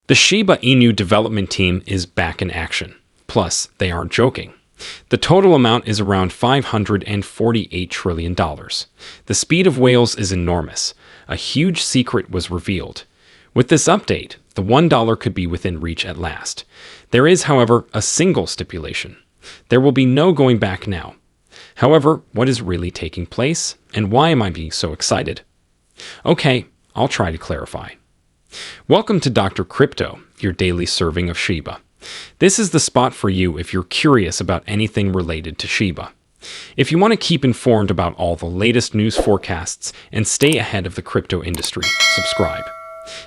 The Shiba Inu development team is back in action. Plus, they aren't joking. The total amount is around $548 trillion. The speed of whales is enormous. A huge secret was revealed. With this update, the $1 could be within reach at last. There is, however, a single stipulation. There will be no going back now. However, what is really taking place, and why am I being so excited? Okay, I'll try to clarify. Welcome to Dr. Crypto, your daily serving of Shiba. This is the spot for you if you're curious about anything related to Shiba. If you want to keep informed about all the latest news forecasts and stay ahead of the crypto industry, subscribe.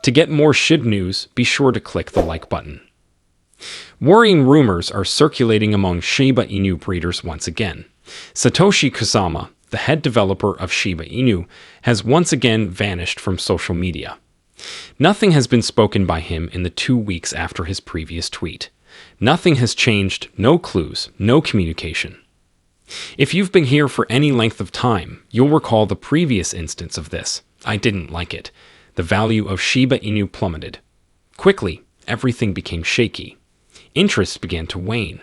To get more Shib news, be sure to click the like button. Worrying rumors are circulating among Shiba Inu breeders once again. Satoshi Kusama, the head developer of Shiba Inu, has once again vanished from social media. Nothing has been spoken by him in the 2 weeks after his previous tweet. Nothing has changed, no clues, no communication. If you've been here for any length of time, you'll recall the previous instance of this. I didn't like it. The value of Shiba Inu plummeted. Quickly, everything became shaky. Interest began to wane.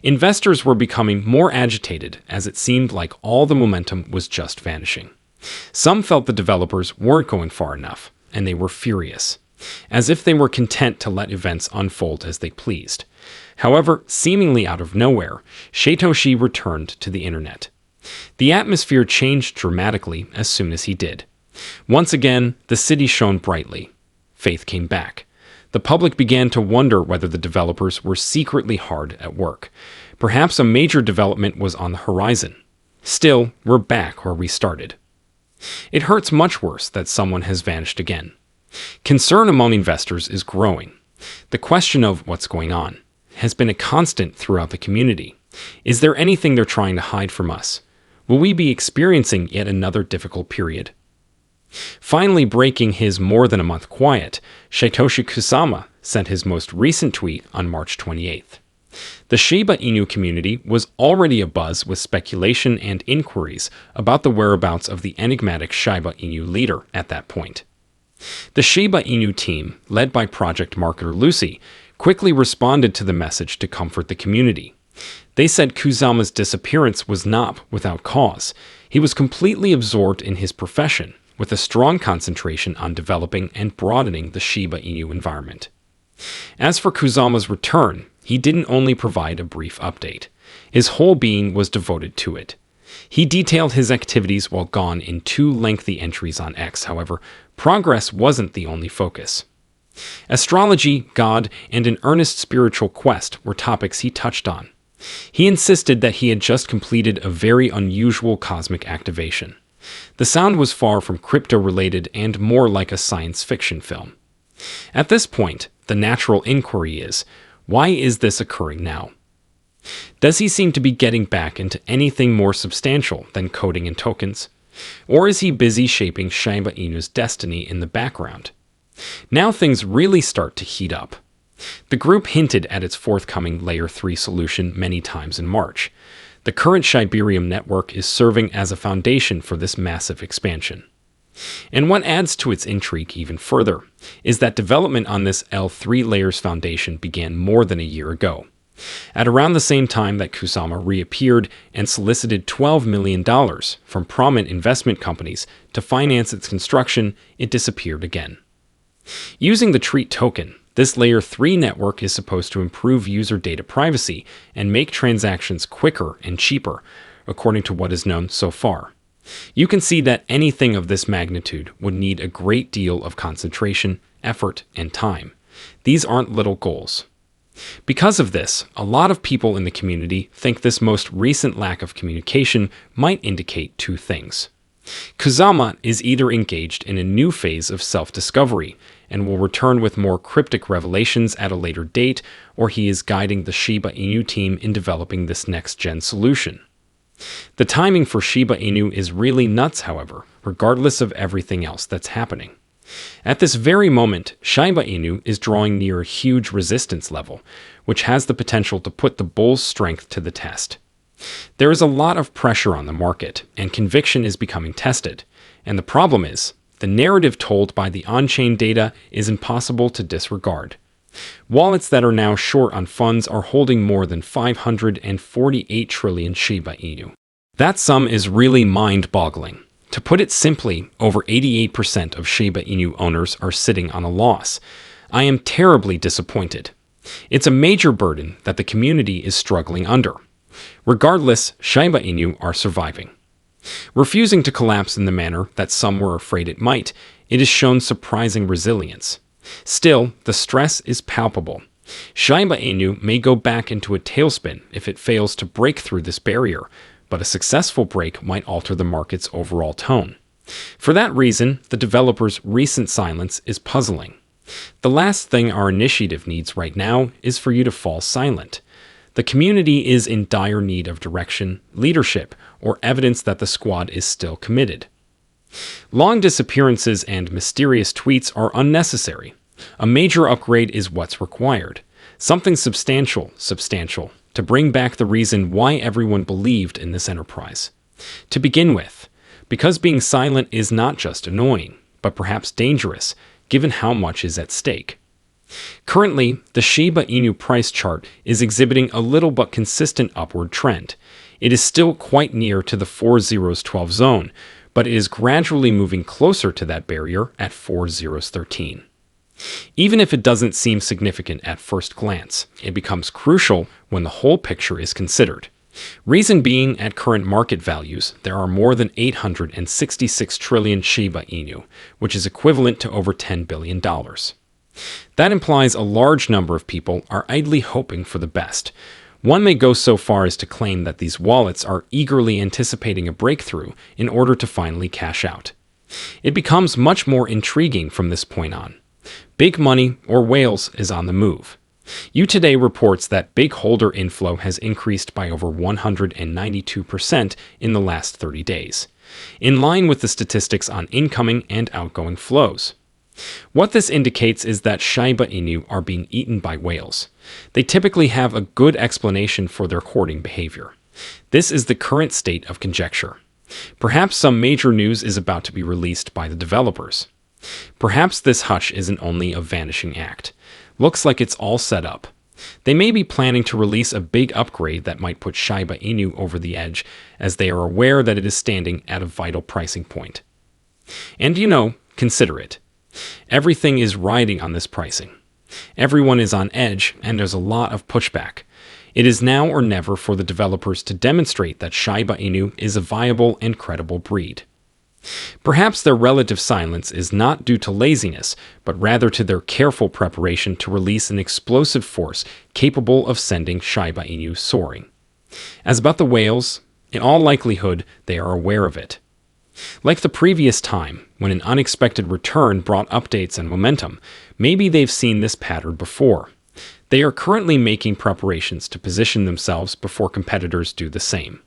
Investors were becoming more agitated as it seemed like all the momentum was just vanishing. Some felt the developers weren't going far enough, and they were furious, as if they were content to let events unfold as they pleased. However, seemingly out of nowhere, Satoshi returned to the internet. The atmosphere changed dramatically as soon as he did. Once again, the city shone brightly. Faith came back. The public began to wonder whether the developers were secretly hard at work. Perhaps a major development was on the horizon. Still, we're back where we started. It hurts much worse that someone has vanished again. Concern among investors is growing. The question of what's going on has been a constant throughout the community. Is there anything they're trying to hide from us? Will we be experiencing yet another difficult period? Finally breaking his more than a month quiet, Satoshi Kusama sent his most recent tweet on March 28th. The Shiba Inu community was already abuzz with speculation and inquiries about the whereabouts of the enigmatic Shiba Inu leader at that point. The Shiba Inu team, led by project marketer Lucy, quickly responded to the message to comfort the community. They said Kusama's disappearance was not without cause. He was completely absorbed in his profession, with a strong concentration on developing and broadening the Shiba Inu environment. As for Kusama's return, he didn't only provide a brief update. His whole being was devoted to it. He detailed his activities while gone in 2 lengthy entries on X. However, progress wasn't the only focus. Astrology, God, and an earnest spiritual quest were topics he touched on. He insisted that he had just completed a very unusual cosmic activation. The sound was far from crypto-related and more like a science fiction film. At this point, the natural inquiry is, why is this occurring now? Does he seem to be getting back into anything more substantial than coding and tokens? Or is he busy shaping Shiba Inu's destiny in the background? Now things really start to heat up. The group hinted at its forthcoming Layer 3 solution many times in March. The current Shibarium network is serving as a foundation for this massive expansion. And what adds to its intrigue even further is that development on this L3 layers foundation began more than a year ago. At around the same time that Kusama reappeared and solicited $12 million from prominent investment companies to finance its construction, it disappeared again. Using the Treat token, this Layer 3 network is supposed to improve user data privacy and make transactions quicker and cheaper, according to what is known so far. You can see that anything of this magnitude would need a great deal of concentration, effort, and time. These aren't little goals. Because of this, a lot of people in the community think this most recent lack of communication might indicate 2 things. Kusama is either engaged in a new phase of self-discovery and will return with more cryptic revelations at a later date, or he is guiding the Shiba Inu team in developing this next-gen solution. The timing for Shiba Inu is really nuts, however, regardless of everything else that's happening. At this very moment, Shiba Inu is drawing near a huge resistance level, which has the potential to put the bull's strength to the test. There is a lot of pressure on the market, and conviction is becoming tested, and the problem is, the narrative told by the on-chain data is impossible to disregard. Wallets that are now short on funds are holding more than 548 trillion Shiba Inu. That sum is really mind-boggling. To put it simply, over 88% of Shiba Inu owners are sitting on a loss. I am terribly disappointed. It's a major burden that the community is struggling under. Regardless, Shiba Inu are surviving. Refusing to collapse in the manner that some were afraid it might, it has shown surprising resilience. Still, the stress is palpable. Shiba Inu may go back into a tailspin if it fails to break through this barrier, but a successful break might alter the market's overall tone. For that reason, the developer's recent silence is puzzling. The last thing our initiative needs right now is for you to fall silent. The community is in dire need of direction, leadership, or evidence that the squad is still committed. Long disappearances and mysterious tweets are unnecessary. A major upgrade is what's required. Something substantial, to bring back the reason why everyone believed in this enterprise. To begin with, because being silent is not just annoying, but perhaps dangerous, given how much is at stake. Currently, the Shiba Inu price chart is exhibiting a little but consistent upward trend. It is still quite near to the 4012 zone, but it is gradually moving closer to that barrier at 4013. Even if it doesn't seem significant at first glance, it becomes crucial when the whole picture is considered. Reason being, at current market values, there are more than 866 trillion Shiba Inu, which is equivalent to over $10 billion. That implies a large number of people are idly hoping for the best. One may go so far as to claim that these wallets are eagerly anticipating a breakthrough in order to finally cash out. It becomes much more intriguing from this point on. Big money, or whales, is on the move. U-Today reports that big holder inflow has increased by over 192% in the last 30 days, in line with the statistics on incoming and outgoing flows. What this indicates is that Shiba Inu are being eaten by whales. They typically have a good explanation for their hoarding behavior. This is the current state of conjecture. Perhaps some major news is about to be released by the developers. Perhaps this hush isn't only a vanishing act. Looks like it's all set up. They may be planning to release a big upgrade that might put Shiba Inu over the edge, as they are aware that it is standing at a vital pricing point. And consider it. Everything is riding on this pricing. Everyone is on edge, and there's a lot of pushback. It is now or never for the developers to demonstrate that Shiba Inu is a viable and credible breed. Perhaps their relative silence is not due to laziness, but rather to their careful preparation to release an explosive force capable of sending Shiba Inu soaring. As about the whales, in all likelihood, they are aware of it. Like the previous time, when an unexpected return brought updates and momentum, maybe they've seen this pattern before. They are currently making preparations to position themselves before competitors do the same.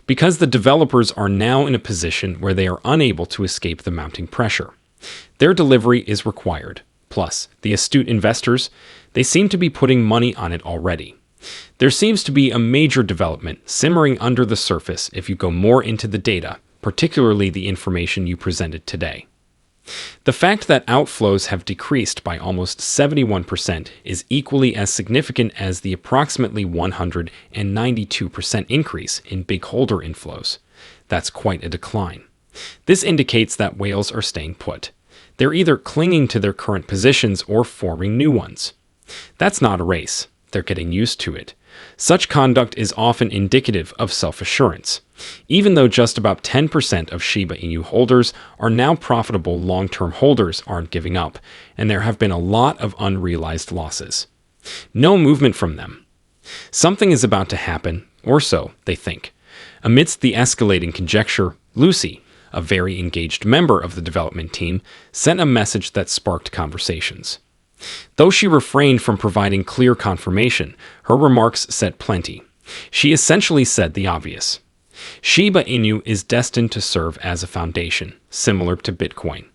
Because the developers are now in a position where they are unable to escape the mounting pressure. Their delivery is required. Plus, the astute investors, they seem to be putting money on it already. There seems to be a major development simmering under the surface if you go more into the data, particularly the information you presented today. The fact that outflows have decreased by almost 71% is equally as significant as the approximately 192% increase in big holder inflows. That's quite a decline. This indicates that whales are staying put. They're either clinging to their current positions or forming new ones. That's not a race. They're getting used to it. Such conduct is often indicative of self-assurance. Even though just about 10% of Shiba Inu holders are now profitable, long-term holders aren't giving up, and there have been a lot of unrealized losses. No movement from them. Something is about to happen, or so they think. Amidst the escalating conjecture, Lucy, a very engaged member of the development team, sent a message that sparked conversations. Though she refrained from providing clear confirmation, her remarks said plenty. She essentially said the obvious. Shiba Inu is destined to serve as a foundation, similar to Bitcoin.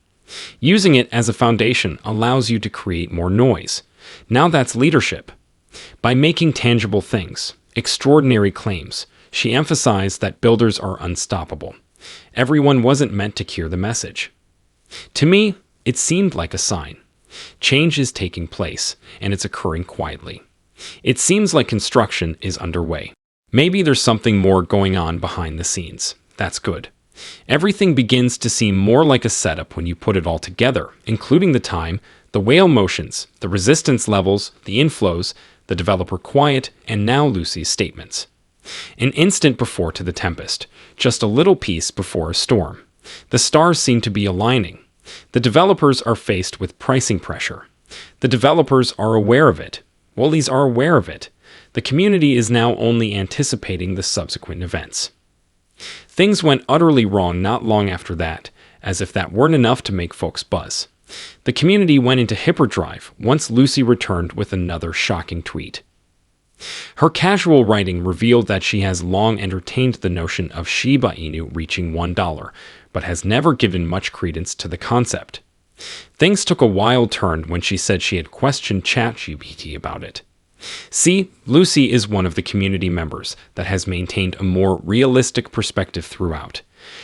Using it as a foundation allows you to create more noise. Now that's leadership. By making tangible things, extraordinary claims, she emphasized that builders are unstoppable. Everyone wasn't meant to hear the message. To me, it seemed like a sign. Change is taking place, and it's occurring quietly. It seems like construction is underway. Maybe there's something more going on behind the scenes. That's good. Everything begins to seem more like a setup when you put it all together, including the time, the whale motions, the resistance levels, the inflows, the developer quiet, and now Lucy's statements. An instant before to the tempest, just a little peace before a storm. The stars seem to be aligning. The developers are faced with pricing pressure. The developers are aware of it. Woolies are aware of it. The community is now only anticipating the subsequent events. Things went utterly wrong not long after that, as if that weren't enough to make folks buzz. The community went into hyperdrive once Lucy returned with another shocking tweet. Her casual writing revealed that she has long entertained the notion of Shiba Inu reaching $1, but has never given much credence to the concept. Things took a wild turn when she said she had questioned ChatGPT about it. See, Lucy is one of the community members that has maintained a more realistic perspective throughout.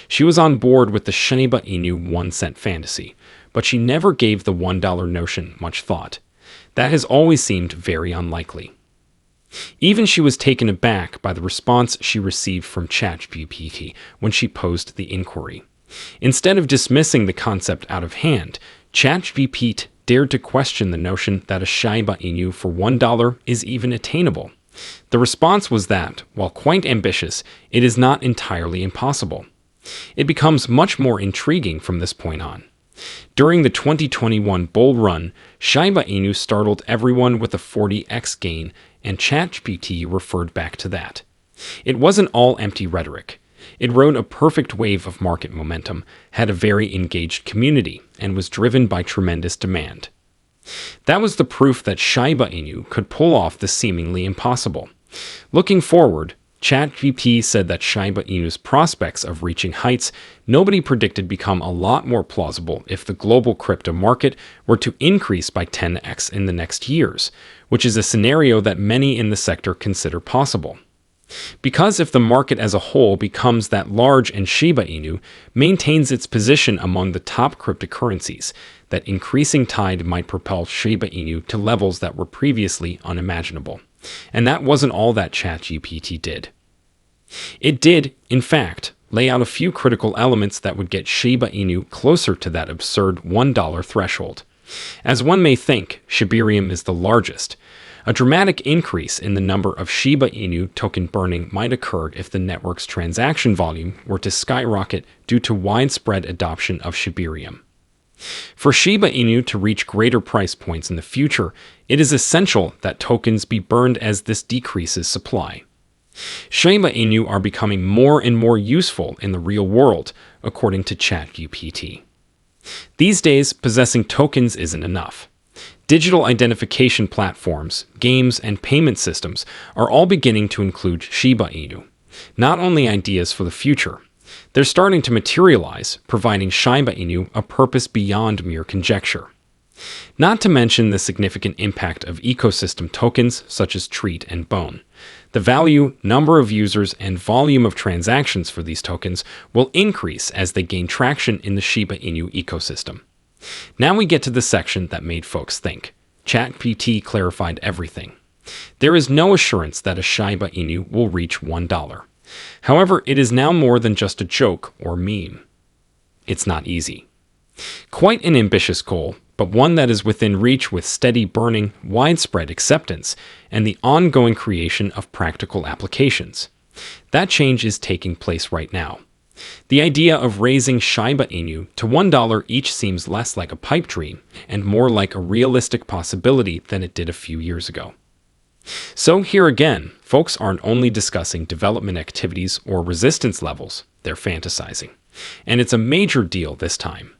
She was on board with the Shiba Inu 1-cent fantasy, but she never gave the $1 notion much thought. That has always seemed very unlikely. Even she was taken aback by the response she received from ChatGPT when she posed the inquiry. Instead of dismissing the concept out of hand, ChatGPT dared to question the notion that a Shiba Inu for $1 is even attainable. The response was that, while quite ambitious, it is not entirely impossible. It becomes much more intriguing from this point on. During the 2021 bull run, Shiba Inu startled everyone with a 40x gain, and ChatGPT referred back to that. It wasn't all empty rhetoric. It rode a perfect wave of market momentum, had a very engaged community, and was driven by tremendous demand. That was the proof that Shiba Inu could pull off the seemingly impossible. Looking forward, ChatGPT said that Shiba Inu's prospects of reaching heights nobody predicted become a lot more plausible if the global crypto market were to increase by 10x in the next years, which is a scenario that many in the sector consider possible. Because if the market as a whole becomes that large and Shiba Inu maintains its position among the top cryptocurrencies, that increasing tide might propel Shiba Inu to levels that were previously unimaginable. And that wasn't all that ChatGPT did. It did, in fact, lay out a few critical elements that would get Shiba Inu closer to that absurd $1 threshold. As one may think, Shibarium is the largest. A dramatic increase in the number of Shiba Inu token burning might occur if the network's transaction volume were to skyrocket due to widespread adoption of Shibarium. For Shiba Inu to reach greater price points in the future, it is essential that tokens be burned as this decreases supply. Shiba Inu are becoming more and more useful in the real world, according to ChatGPT. These days, possessing tokens isn't enough. Digital identification platforms, games, and payment systems are all beginning to include Shiba Inu. Not only ideas for the future, they're starting to materialize, providing Shiba Inu a purpose beyond mere conjecture. Not to mention the significant impact of ecosystem tokens such as Treat and Bone. The value, number of users, and volume of transactions for these tokens will increase as they gain traction in the Shiba Inu ecosystem. Now we get to the section that made folks think. ChatGPT clarified everything. There is no assurance that a Shiba Inu will reach $1. However, it is now more than just a joke or meme. It's not easy. Quite an ambitious goal, but one that is within reach with steady burning, widespread acceptance, and the ongoing creation of practical applications. That change is taking place right now. The idea of raising Shiba Inu to $1 each seems less like a pipe dream and more like a realistic possibility than it did a few years ago. So here again, folks aren't only discussing development activities or resistance levels, they're fantasizing. And it's a major deal this time.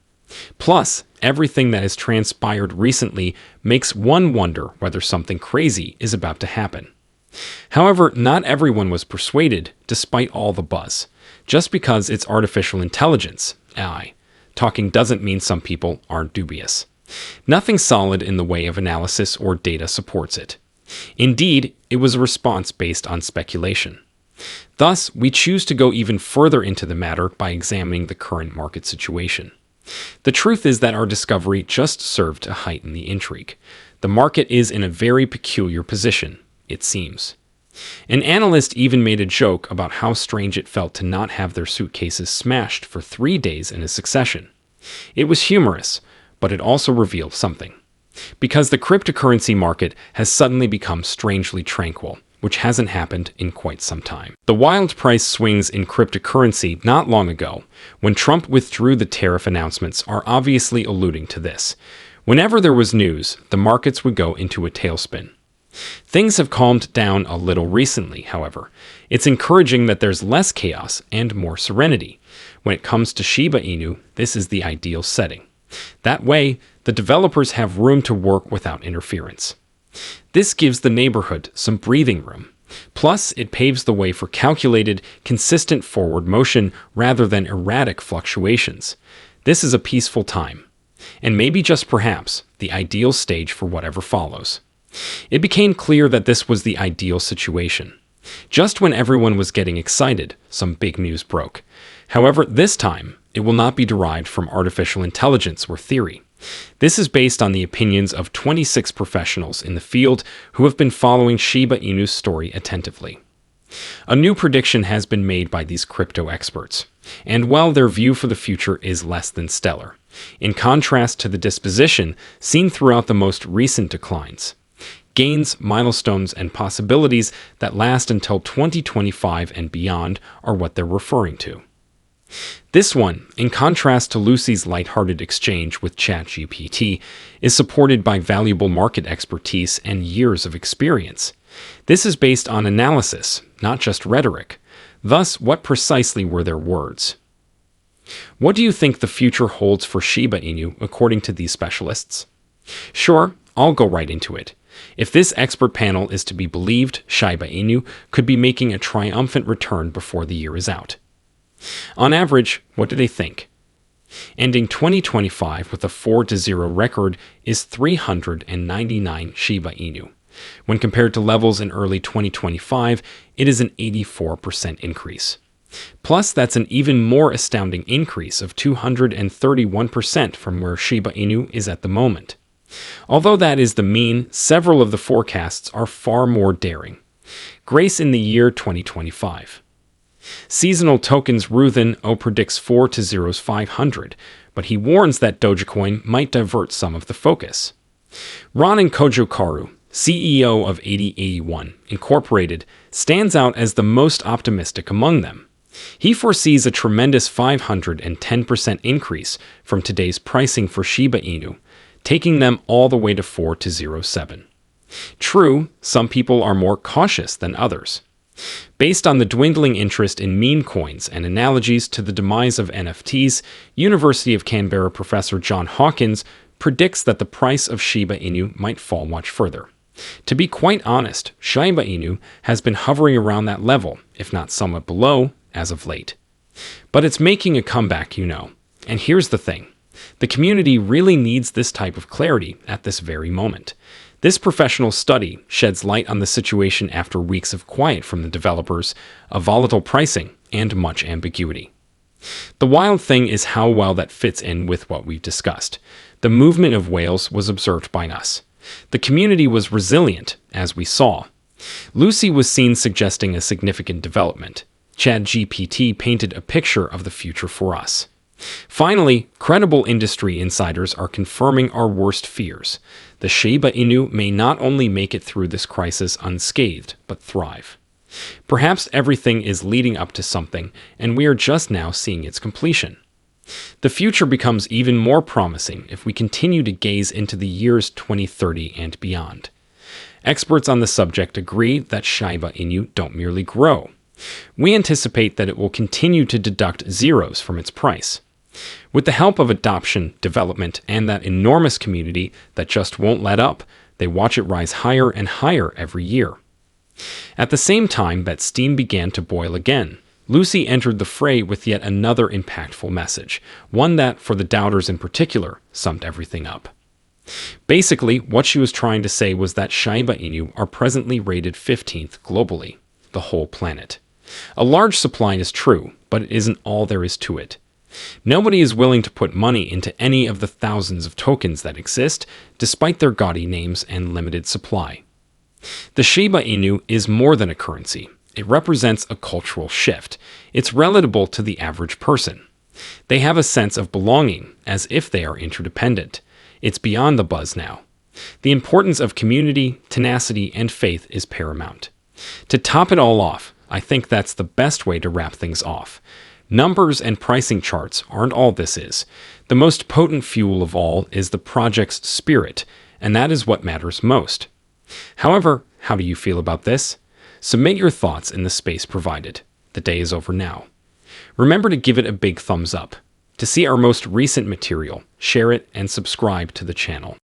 Plus, everything that has transpired recently makes one wonder whether something crazy is about to happen. However, not everyone was persuaded, despite all the buzz. Just because it's artificial intelligence, AI, talking doesn't mean some people aren't dubious. Nothing solid in the way of analysis or data supports it. Indeed, it was a response based on speculation. Thus, we choose to go even further into the matter by examining the current market situation. The truth is that our discovery just served to heighten the intrigue. The market is in a very peculiar position, it seems. An analyst even made a joke about how strange it felt to not have their suitcases smashed for 3 days in a succession. It was humorous, but it also revealed something. Because the cryptocurrency market has suddenly become strangely tranquil, which hasn't happened in quite some time. The wild price swings in cryptocurrency not long ago, when Trump withdrew the tariff announcements, are obviously alluding to this. Whenever there was news, the markets would go into a tailspin. Things have calmed down a little recently, however. It's encouraging that there's less chaos and more serenity. When it comes to Shiba Inu, this is the ideal setting. That way, the developers have room to work without interference. This gives the neighborhood some breathing room. Plus, it paves the way for calculated, consistent forward motion rather than erratic fluctuations. This is a peaceful time, and maybe just perhaps the ideal stage for whatever follows. It became clear that this was the ideal situation. Just when everyone was getting excited, some big news broke. However, this time, it will not be derived from artificial intelligence or theory. This is based on the opinions of 26 professionals in the field who have been following Shiba Inu's story attentively. A new prediction has been made by these crypto experts, and while their view for the future is less than stellar, in contrast to the disposition seen throughout the most recent declines, gains, milestones, and possibilities that last until 2025 and beyond are what they're referring to. This one, in contrast to Lucy's lighthearted exchange with ChatGPT, is supported by valuable market expertise and years of experience. This is based on analysis, not just rhetoric. Thus, what precisely were their words? What do you think the future holds for Shiba Inu according to these specialists? Sure, I'll go right into it. If this expert panel is to be believed, Shiba Inu could be making a triumphant return before the year is out. On average, what do they think? Ending 2025 with a 4-0 record is 399 Shiba Inu. When compared to levels in early 2025, it is an 84% increase. Plus, that's an even more astounding increase of 231% from where Shiba Inu is at the moment. Although that is the mean, several of the forecasts are far more daring. Grace in the year 2025. Seasonal tokens Urgunt predicts 4-0's 500, but he warns that Dogecoin might divert some of the focus. Ronan Kojokaru, CEO of 8081 Incorporated, stands out as the most optimistic among them. He foresees a tremendous 510% increase from today's pricing for Shiba Inu, taking them all the way to 4-07. True, some people are more cautious than others. Based on the dwindling interest in meme coins and analogies to the demise of NFTs, University of Canberra professor John Hawkins predicts that the price of Shiba Inu might fall much further. To be quite honest, Shiba Inu has been hovering around that level, if not somewhat below, as of late. But it's making a comeback, you know. And here's the thing. The community really needs this type of clarity at this very moment. This professional study sheds light on the situation after weeks of quiet from the developers, of volatile pricing, and much ambiguity. The wild thing is how well that fits in with what we've discussed. The movement of whales was observed by us. The community was resilient, as we saw. Lucy was seen suggesting a significant development. ChatGPT painted a picture of the future for us. Finally, credible industry insiders are confirming our worst fears. The Shiba Inu may not only make it through this crisis unscathed, but thrive. Perhaps everything is leading up to something, and we are just now seeing its completion. The future becomes even more promising if we continue to gaze into the years 2030 and beyond. Experts on the subject agree that Shiba Inu don't merely grow. We anticipate that it will continue to deduct zeros from its price. With the help of adoption, development, and that enormous community that just won't let up, they watch it rise higher and higher every year. At the same time that steam began to boil again, Lucy entered the fray with yet another impactful message, one that, for the doubters in particular, summed everything up. Basically, what she was trying to say was that Shiba Inu are presently rated 15th globally, the whole planet. A large supply is true, but it isn't all there is to it. Nobody is willing to put money into any of the thousands of tokens that exist, despite their gaudy names and limited supply. The Shiba Inu is more than a currency. It represents a cultural shift. It's relatable to the average person. They have a sense of belonging, as if they are interdependent. It's beyond the buzz now. The importance of community, tenacity, and faith is paramount. To top it all off, I think that's the best way to wrap things off. Numbers and pricing charts aren't all this is. The most potent fuel of all is the project's spirit, and that is what matters most. However, how do you feel about this? Submit your thoughts in the space provided. The day is over now. Remember to give it a big thumbs up. To see our most recent material, share it and subscribe to the channel.